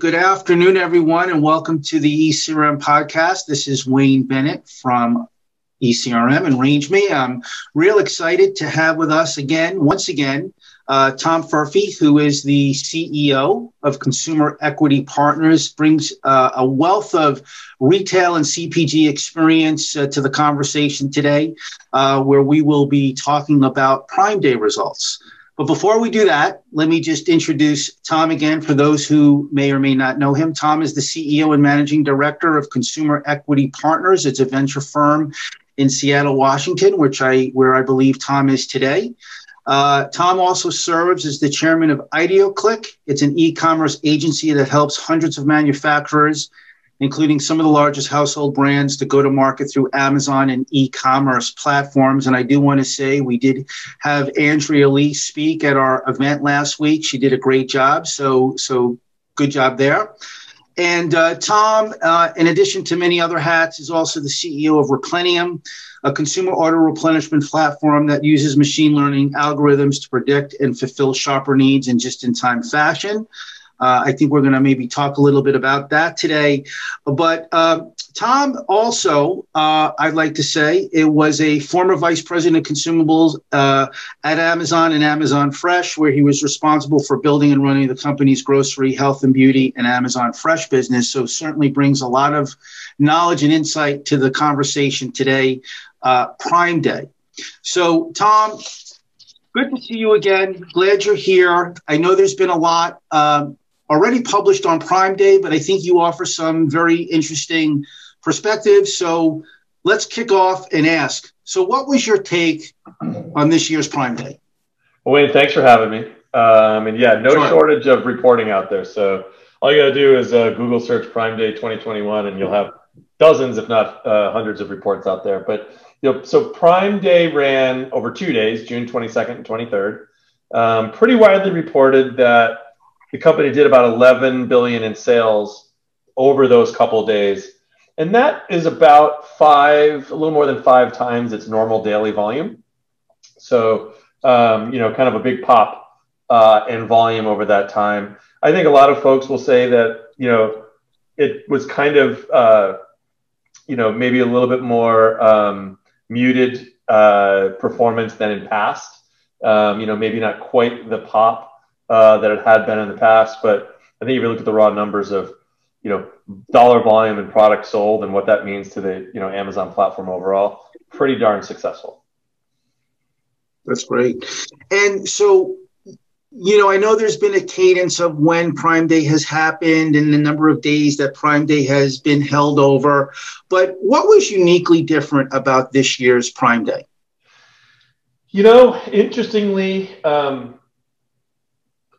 Good afternoon, everyone, and welcome to the ECRM podcast. This is Wayne Bennett from ECRM and Range Me. I'm real excited to have with us once again, Tom Furphy, who is the CEO of Consumer Equity Partners, brings a wealth of retail and CPG experience to the conversation today, where we will be talking about Prime Day results. But before we do that, let me just introduce Tom again for those who may or may not know him. Tom is the CEO and Managing Director of Consumer Equity Partners. It's a venture firm in Seattle, Washington, where I believe Tom is today. Tom also serves as the chairman of IdeoClick. It's an e-commerce agency that helps hundreds of manufacturers, including some of the largest household brands, to go to market through Amazon and e-commerce platforms. And I do want to say we did have Andrea Lee speak at our event last week. She did a great job. So good job there. And Tom, in addition to many other hats, is also the CEO of Replenium, a consumer auto-replenishment platform that uses machine learning algorithms to predict and fulfill shopper needs in just-in-time fashion. I think we're going to maybe talk a little bit about that today. But Tom also, I'd like to say, it was a former vice president of consumables at Amazon and Amazon Fresh, where he was responsible for building and running the company's grocery, health and beauty, and Amazon Fresh business. So certainly brings a lot of knowledge and insight to the conversation today, Prime Day. So Tom, good to see you again. Glad you're here. I know there's been a lot already published on Prime Day, but I think you offer some very interesting perspectives. So let's kick off and ask. So what was your take on this year's Prime Day? Well, Wayne, thanks for having me. And yeah, no shortage of reporting out there. So all you got to do is Google search Prime Day 2021, and you'll have dozens, if not hundreds of reports out there. But so Prime Day ran over 2 days, June 22nd and 23rd. Pretty widely reported that the company did about 11 billion in sales over those couple of days. And that is about a little more than 5 times its normal daily volume. So, kind of a big pop in volume over that time. I think a lot of folks will say that, it was kind of, maybe a little bit more muted performance than in past. Maybe not quite the pop that it had been in the past, but I think if you look at the raw numbers of, dollar volume and product sold and what that means to the, Amazon platform overall, pretty darn successful. That's great. And so, I know there's been a cadence of when Prime Day has happened and the number of days that Prime Day has been held over, but what was uniquely different about this year's Prime Day? Interestingly,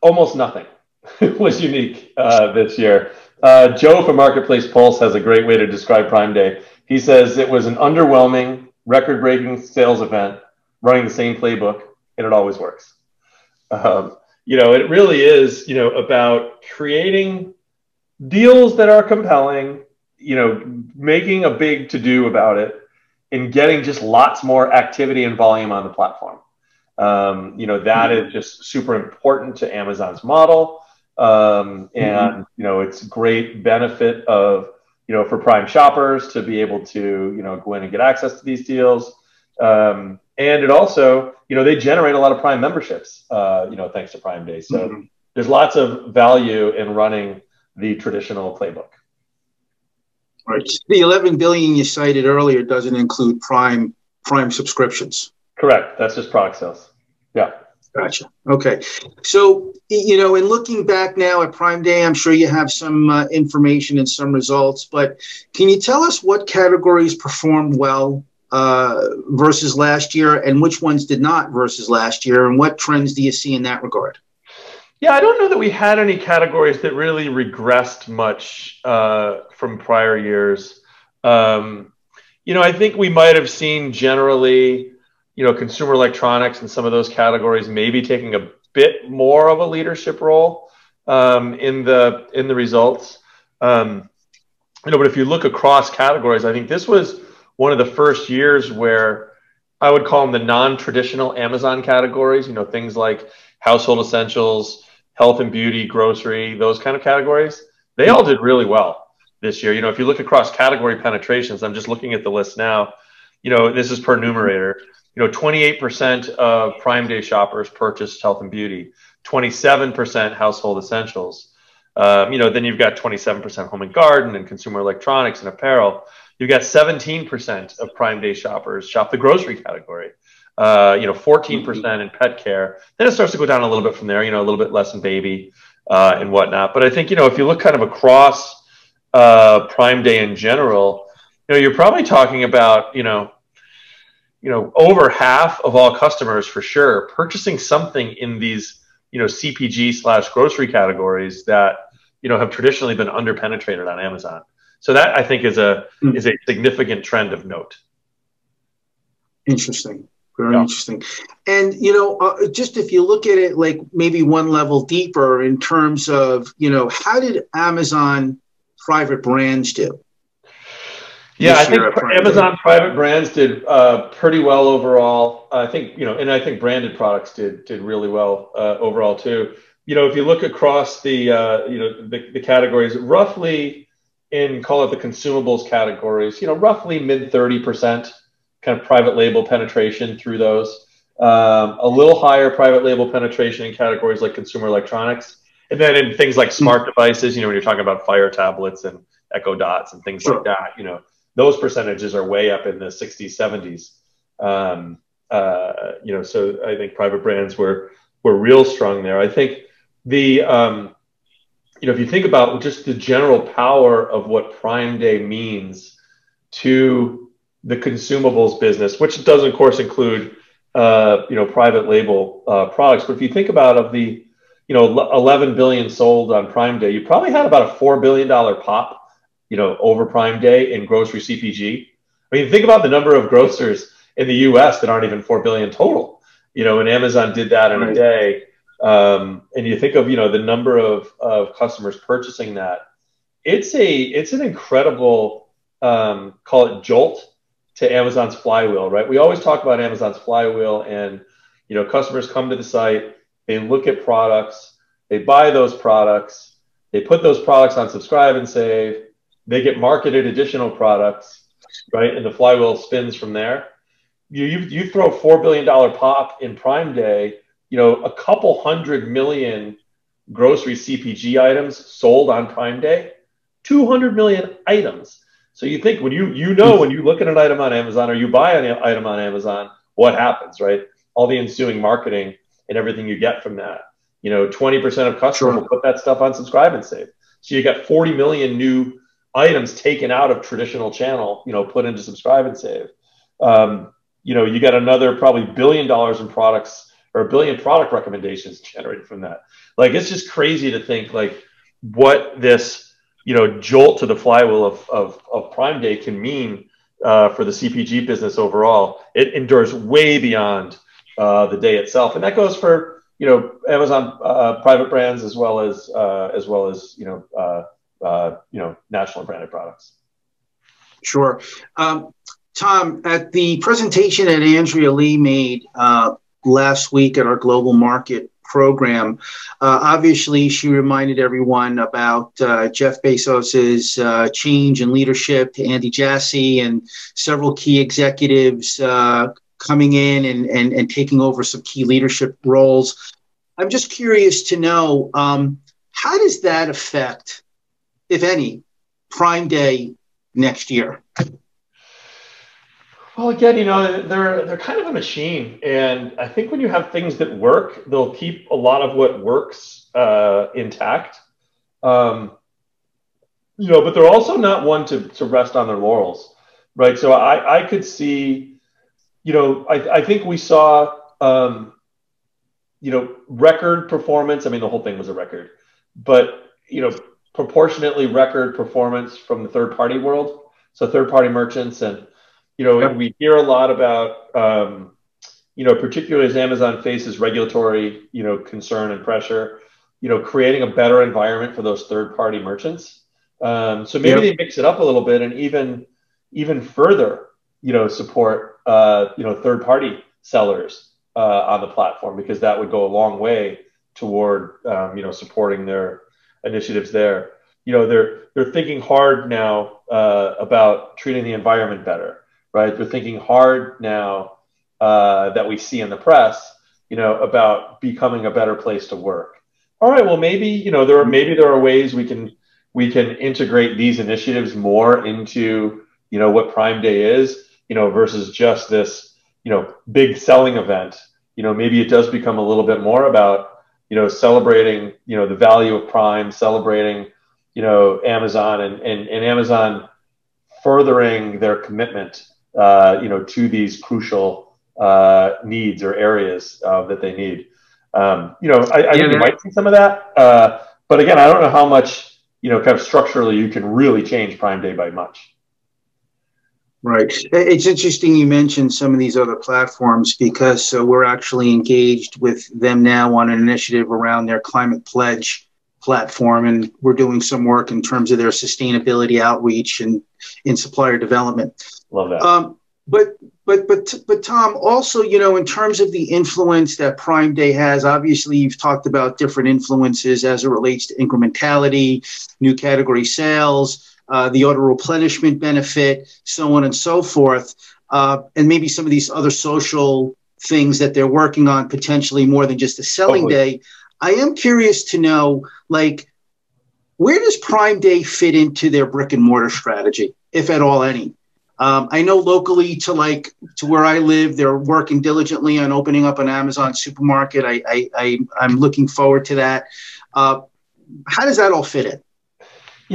almost nothing was unique this year. Joe from Marketplace Pulse has a great way to describe Prime Day. He says it was an underwhelming, record-breaking sales event running the same playbook, and it always works. It really is, about creating deals that are compelling, making a big to-do about it, and getting just lots more activity and volume on the platform. That is just super important to Amazon's model. It's great benefit of, for Prime shoppers to be able to, go in and get access to these deals. And it also, they generate a lot of Prime memberships, thanks to Prime Day. So there's lots of value in running the traditional playbook. Right. The 11 billion you cited earlier doesn't include Prime subscriptions. Correct. That's just product sales. Yeah. Gotcha. Okay. So, in looking back now at Prime Day, I'm sure you have some information and some results, but can you tell us what categories performed well versus last year and which ones did not versus last year, and what trends do you see in that regard? Yeah, I don't know that we had any categories that really regressed much from prior years. I think we might have seen generally, consumer electronics and some of those categories maybe taking a bit more of a leadership role in the results. But if you look across categories, I think this was one of the first years where I would call them the non-traditional Amazon categories, things like household essentials, health and beauty, grocery, those kind of categories they all did really well this year. If you look across category penetrations, I'm just looking at the list now, this is per numerator, 28% of Prime Day shoppers purchased health and beauty, 27% household essentials. Then you've got 27% home and garden and consumer electronics and apparel. You've got 17% of Prime Day shoppers shop the grocery category. 14% in pet care. Then it starts to go down a little bit from there, a little bit less in baby and whatnot. But I think, if you look kind of across Prime Day in general, you're probably talking about, over half of all customers for sure purchasing something in these, CPG/grocery categories that, have traditionally been underpenetrated on Amazon. So that I think is a significant trend of note. Interesting. Very interesting. And, just if you look at it like maybe one level deeper in terms of, how did Amazon private brands do? Yeah, I think Amazon private brands did pretty well overall. I think, and I think branded products did really well overall too. If you look across the, the categories, roughly call it the consumables categories, roughly mid 30% kind of private label penetration through those. A little higher private label penetration in categories like consumer electronics. And then in things like smart devices, when you're talking about Fire tablets and Echo Dots and things like that, those percentages are way up in the 60s, 70s. So I think private brands were real strong there. I think the, if you think about just the general power of what Prime Day means to the consumables business, which does of course include, private label products. But if you think about of the, 11 billion sold on Prime Day, you probably had about a $4 billion pop, over Prime Day in grocery CPG. I mean, think about the number of grocers in the US that aren't even 4 billion total, and Amazon did that in a day. And you think of, the number of customers purchasing that, it's an incredible, call it jolt to Amazon's flywheel, right? We always talk about Amazon's flywheel and, customers come to the site, they look at products, they buy those products, they put those products on subscribe and save, they get marketed additional products, right? And the flywheel spins from there. You throw a $4 billion pop in Prime Day, a couple 100 million grocery CPG items sold on Prime Day, 200 million items. So you think when you look at an item on Amazon or you buy an item on Amazon, what happens, right? All the ensuing marketing and everything you get from that. 20% of customers will put that stuff on subscribe and save. So you got 40 million new items taken out of traditional channel, put into subscribe and save. You got another probably $1 billion in products or 1 billion product recommendations generated from that. Like, it's just crazy to think like what this, jolt to the flywheel of Prime Day can mean for the CPG business overall. It endures way beyond the day itself. And that goes for, Amazon private brands as well as national branded products. Sure. Tom, at the presentation that Andrea Lee made last week at our global market program, obviously she reminded everyone about Jeff Bezos's change in leadership to Andy Jassy and several key executives coming in and taking over some key leadership roles. I'm just curious to know, how does that affect, if any, Prime Day next year? Well, again, they're kind of a machine, and I think when you have things that work, they'll keep a lot of what works intact. But they're also not one to rest on their laurels, right? So I could see, I think we saw, record performance. I mean, the whole thing was a record, but proportionately record performance from the third-party world. So third-party merchants and. We hear a lot about, particularly as Amazon faces regulatory, concern and pressure, creating a better environment for those third-party merchants. So maybe they mix it up a little bit and even further, support, third-party sellers on the platform, because that would go a long way toward, supporting their initiatives there. they're thinking hard now about treating the environment better, right? They're thinking hard now that we see in the press, about becoming a better place to work. All right, well, maybe there are ways we can integrate these initiatives more into what Prime Day is, versus just this big selling event. Maybe it does become a little bit more about celebrating the value of Prime, celebrating Amazon and Amazon furthering their commitment to these crucial needs or areas that they need. I think you might see some of that, but again, I don't know how much kind of structurally you can really change Prime Day by much. Right. It's interesting you mentioned some of these other platforms, because we're actually engaged with them now on an initiative around their climate pledge platform, and we're doing some work in terms of their sustainability outreach and in supplier development. Love that. But Tom, also, in terms of the influence that Prime Day has, obviously you've talked about different influences as it relates to incrementality, new category sales, the auto-replenishment benefit, so on and so forth, and maybe some of these other social things that they're working on, potentially more than just a selling day. I am curious to know, where does Prime Day fit into their brick and mortar strategy, if at all any? I know locally to where I live, they're working diligently on opening up an Amazon supermarket. I'm looking forward to that. How does that all fit in?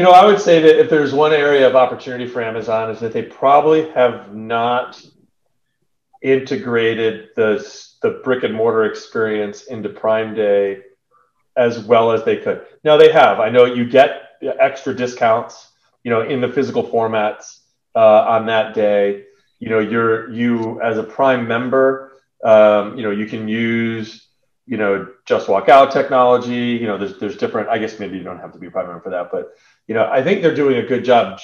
I would say that if there's one area of opportunity for Amazon, is that they probably have not integrated the brick and mortar experience into Prime Day as well as they could. Now they have. I know you get extra discounts, in the physical formats on that day. You as a Prime member, you can use just walk out technology. There's different. I guess maybe you don't have to be a Prime member for that, but I think they're doing a good job.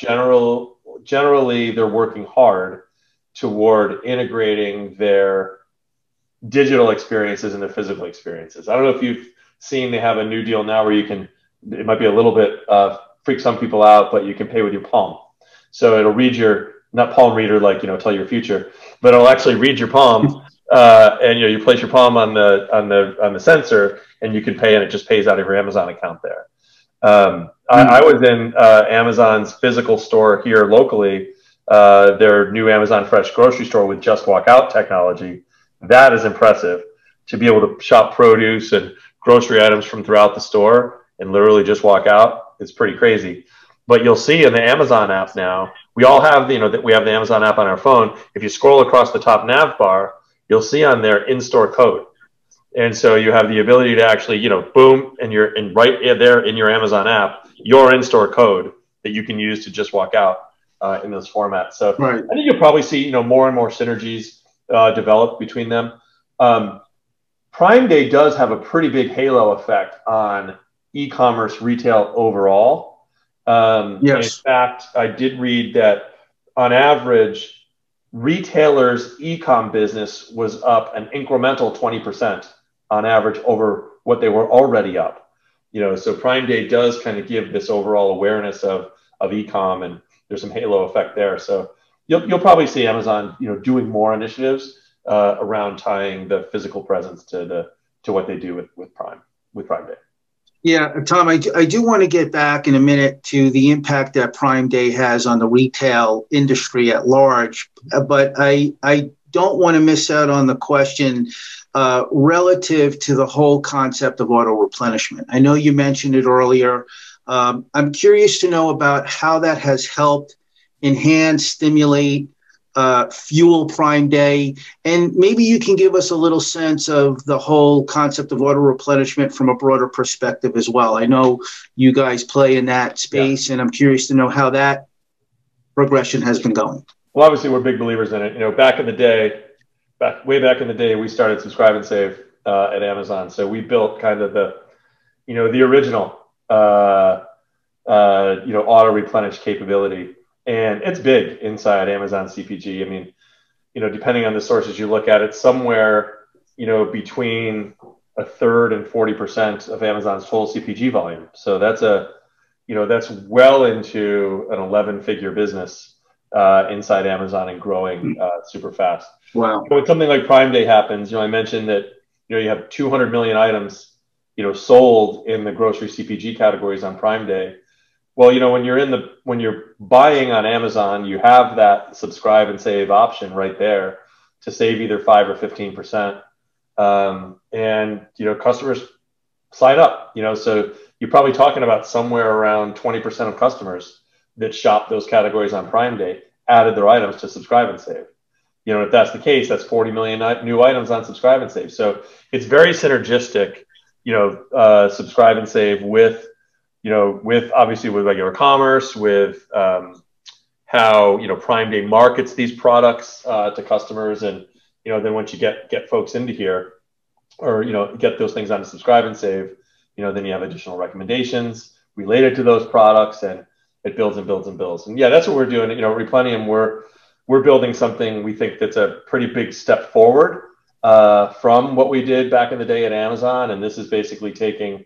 Generally, they're working hard toward integrating their digital experiences into physical experiences. I don't know if you've seen, they have a new deal now where it might be a little bit freak some people out, but you can pay with your palm. So it'll read not palm reader, tell your future, but it'll actually read your palm. And you place your palm on the sensor, and you can pay, and it just pays out of your Amazon account there. I was in Amazon's physical store here locally, their new Amazon Fresh grocery store with just walk out technology. That is impressive, to be able to shop produce and grocery items from throughout the store and literally just walk out. It's pretty crazy. But you'll see in the Amazon app now, we all have that we have the Amazon app on our phone. If you scroll across the top nav bar, you'll see on there in-store code. And so you have the ability to actually, boom, and right there in your Amazon app, your in-store code that you can use to just walk out in those formats. So right. I think you'll probably see, more and more synergies develop between them. Prime Day does have a pretty big halo effect on e-commerce retail overall. Yes. In fact, I did read that on average, retailers' e-com business was up an incremental 20% on average over what they were already up. So Prime Day does kind of give this overall awareness of e-com, and there's some halo effect there. So you'll probably see Amazon, doing more initiatives around tying the physical presence to what they do with Prime Day. Yeah, Tom, I do want to get back in a minute to the impact that Prime Day has on the retail industry at large, but I don't want to miss out on the question relative to the whole concept of auto-replenishment. I know you mentioned it earlier. I'm curious to know about how that has helped enhance, stimulate, fuel Prime Day, and maybe you can give us a little sense of the whole concept of auto-replenishment from a broader perspective as well. I know you guys play in that space, and I'm curious to know how that progression has been going. Well, obviously, we're big believers in it. Way back in the day, we started Subscribe and Save at Amazon. So we built kind of the original, auto-replenish capability. And it's big inside Amazon CPG. I mean, depending on the sources you look at, it's somewhere, between a third and 40% of Amazon's total CPG volume. So that's a that's well into an 11-figure business inside Amazon and growing super fast. Wow. When something like Prime Day happens, I mentioned that, you have 200 million items, sold in the grocery CPG categories on Prime Day. Well, when you're buying on Amazon, you have that subscribe and save option right there to save either 5 or 15%. And, customers sign up, so you're probably talking about somewhere around 20% of customers that shop those categories on Prime Day added their items to subscribe and save. If that's the case, that's 40 million new items on subscribe and save. So it's very synergistic, subscribe and save with obviously with regular commerce, with how, Prime Day markets these products to customers. And, then once you get folks into here or, get those things on subscribe and save, then you have additional recommendations related to those products, and it builds and builds and builds. And yeah, that's what we're doing. Replenium, we're building something we think that's a pretty big step forward from what we did back in the day at Amazon. And this is basically taking,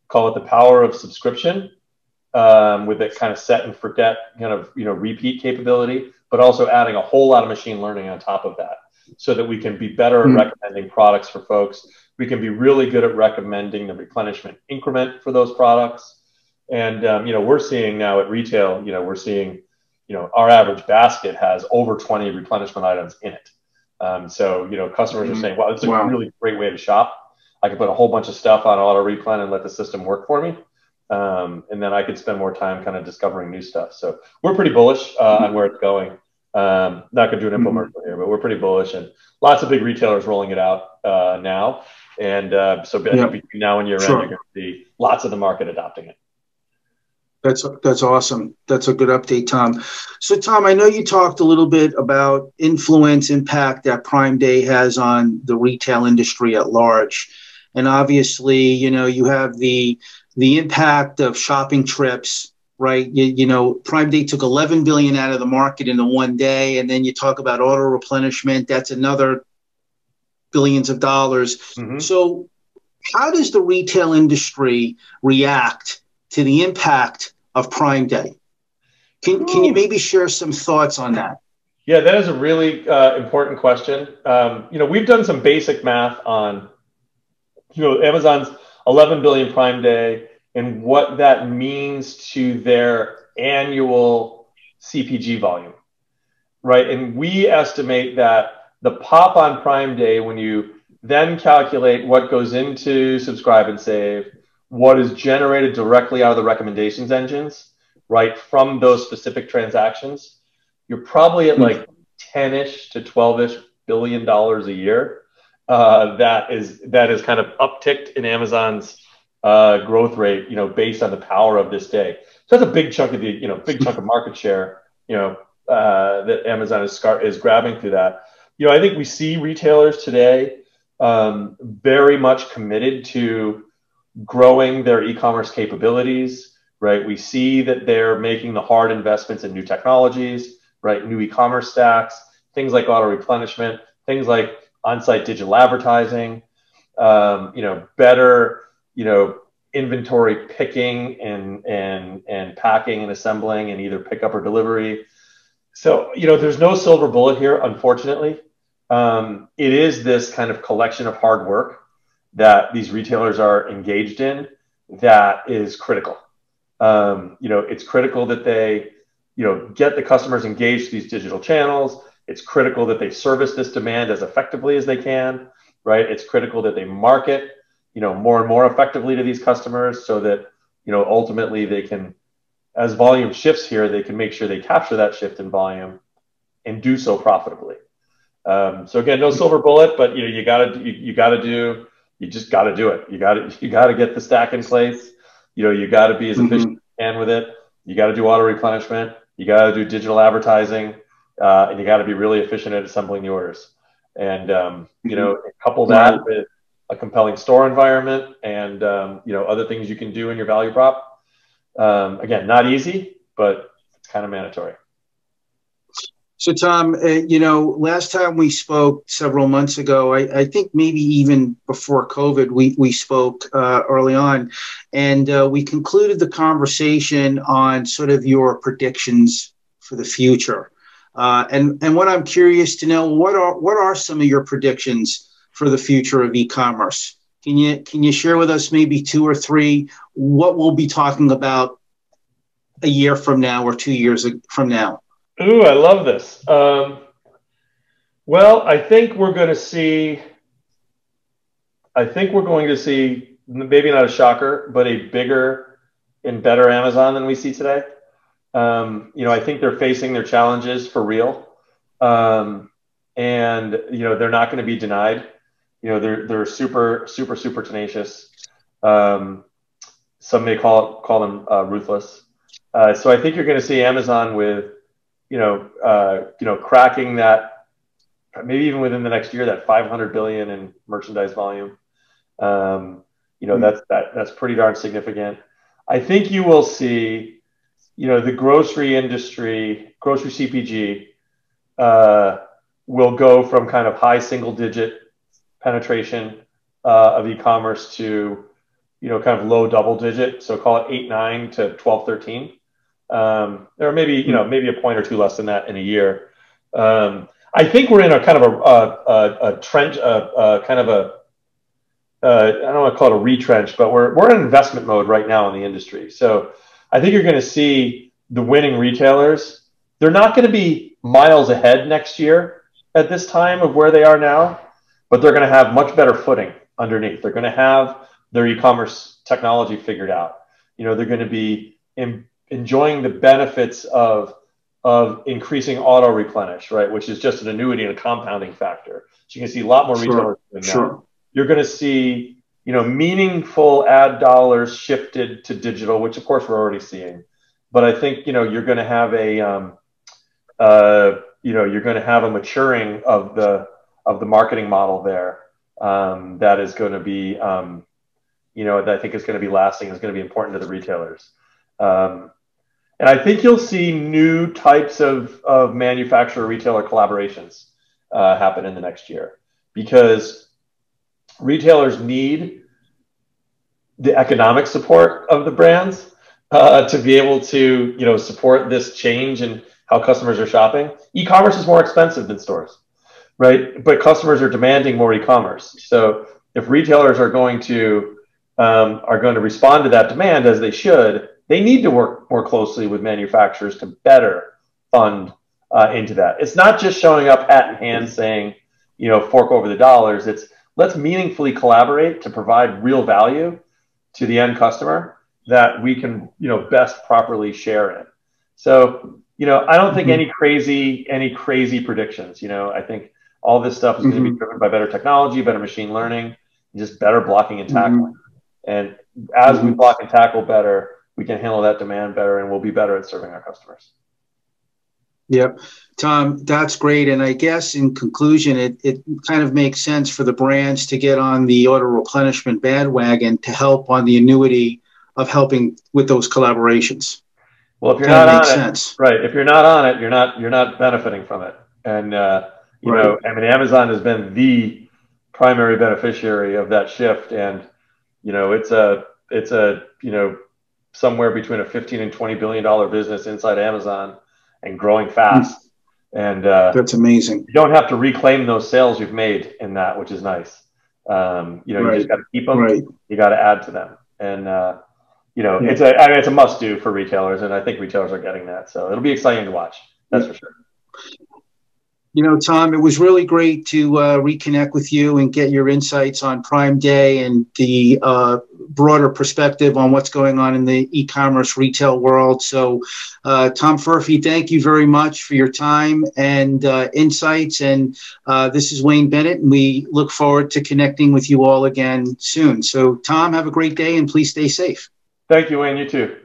call it the power of subscription with that kind of set and forget kind of, repeat capability, but also adding a whole lot of machine learning on top of that so that we can be better at recommending products for folks. We can be really good at recommending the replenishment increment for those products. And, we're seeing now at retail, we're seeing, our average basket has over 20 replenishment items in it. So, customers are saying, wow, this is a really great way to shop. I can put a whole bunch of stuff on auto-replen and let the system work for me. And then I could spend more time kind of discovering new stuff. So we're pretty bullish on where it's going. Not going to do an infomercial here, but we're pretty bullish, and lots of big retailers rolling it out now. And so I think between now and year end, you're going to see lots of the market adopting it. That's awesome. That's a good update, Tom. So, Tom, I know you talked a little bit about impact that Prime Day has on the retail industry at large. And obviously, you have the impact of shopping trips, right? Prime Day took 11 billion out of the market in the one day. And then you talk about auto-replenishment. That's another billions of dollars. So how does the retail industry react to the impact of Prime Day? Can you maybe share some thoughts on that? Yeah, that is a really important question. We've done some basic math on, Amazon's 11 billion Prime Day and what that means to their annual CPG volume, right? And we estimate that the pop on Prime Day, when you then calculate what goes into subscribe and save, what is generated directly out of the recommendations engines, right, from those specific transactions, you're probably at like 10-ish to 12-ish billion dollars a year. That is kind of upticked in Amazon's growth rate, based on the power of this day. So that's a big chunk of the, big chunk of market share, that Amazon is grabbing through that. I think we see retailers today very much committed to growing their e-commerce capabilities, right? We see that they're making the hard investments in new technologies, right? New e-commerce stacks, things like auto-replenishment, things like on-site digital advertising, better, inventory picking and packing and assembling and either pickup or delivery. So, there's no silver bullet here, unfortunately. It is this kind of collection of hard work that these retailers are engaged in that is critical. It's critical that they, get the customers engaged to these digital channels. It's critical that they service this demand as effectively as they can, right? It's critical that they market, more and more effectively to these customers so that, ultimately they can, as volume shifts here, they can make sure they capture that shift in volume and do so profitably. So again, no silver bullet, but you just got to do it. You got to get the stack in place. You got to be as efficient as you can with it. You got to do auto replenishment. You got to do digital advertising, and you got to be really efficient at assembling the orders. And couple that with a compelling store environment and other things you can do in your value prop. Again, not easy, but it's kind of mandatory. So, Tom, last time we spoke several months ago, I think maybe even before COVID, we spoke early on, and we concluded the conversation on sort of your predictions for the future. And what I'm curious to know, what are some of your predictions for the future of e-commerce? Can you share with us maybe two or three what we'll be talking about a year from now or 2 years from now? Ooh, I love this. Well, I think we're going to see, maybe not a shocker, but a bigger and better Amazon than we see today. I think they're facing their challenges for real. And, they're not going to be denied. They're super, super, super tenacious. Some may call them ruthless. So I think you're going to see Amazon with, cracking that, maybe even within the next year, that 500 billion in merchandise volume. That's pretty darn significant. I think you will see, the grocery industry, grocery CPG, will go from kind of high single-digit penetration of e-commerce to, kind of low double-digit. So call it 8, 9 to 12, 13. Or maybe maybe a point or two less than that in a year. I think we're in a kind of a trench, I don't want to call it a retrench, but we're in investment mode right now in the industry. So I think you're going to see the winning retailers. They're not going to be miles ahead next year at this time of where they are now, but they're going to have much better footing underneath. They're going to have their e-commerce technology figured out. They're going to be enjoying the benefits of increasing auto-replenish, right? Which is just an annuity and a compounding factor. So you can see a lot more retailers doing that. You're going to see, meaningful ad dollars shifted to digital, which of course we're already seeing. But I think, you're going to have a maturing of the marketing model there that is going to be, that I think is going to be lasting, is going to be important to the retailers. And I think you'll see new types of manufacturer-retailer collaborations happen in the next year, because retailers need the economic support of the brands to be able to, support this change in how customers are shopping. E-commerce is more expensive than stores, right? But customers are demanding more e-commerce. So if retailers are going to respond to that demand, as they should, they need to work more closely with manufacturers to better fund into that. It's not just showing up hat in hand saying, fork over the dollars. It's let's meaningfully collaborate to provide real value to the end customer that we can, best properly share in. So, I don't think any crazy predictions. I think all this stuff is going to be driven by better technology, better machine learning, and just better blocking and tackling. And as we block and tackle better, we can handle that demand better, and we'll be better at serving our customers. Yep. Tom, that's great. And I guess in conclusion, it kind of makes sense for the brands to get on the auto-replenishment bandwagon to help on the annuity of helping with those collaborations. Well, if you're not on it, right? If you're not on it, you're not benefiting from it. And Amazon has been the primary beneficiary of that shift, and it's a somewhere between a $15 and $20 billion business inside Amazon, and growing fast. And that's amazing. You don't have to reclaim those sales you've made in that, which is nice. You just got to keep them. Right. You got to add to them, and it's a must do for retailers, and I think retailers are getting that. So it'll be exciting to watch. That's for sure. Tom, it was really great to reconnect with you and get your insights on Prime Day and the broader perspective on what's going on in the e-commerce retail world. So, Tom Furphy, thank you very much for your time and insights. And this is Wayne Bennett, and we look forward to connecting with you all again soon. So, Tom, have a great day, and please stay safe. Thank you, Wayne. You too.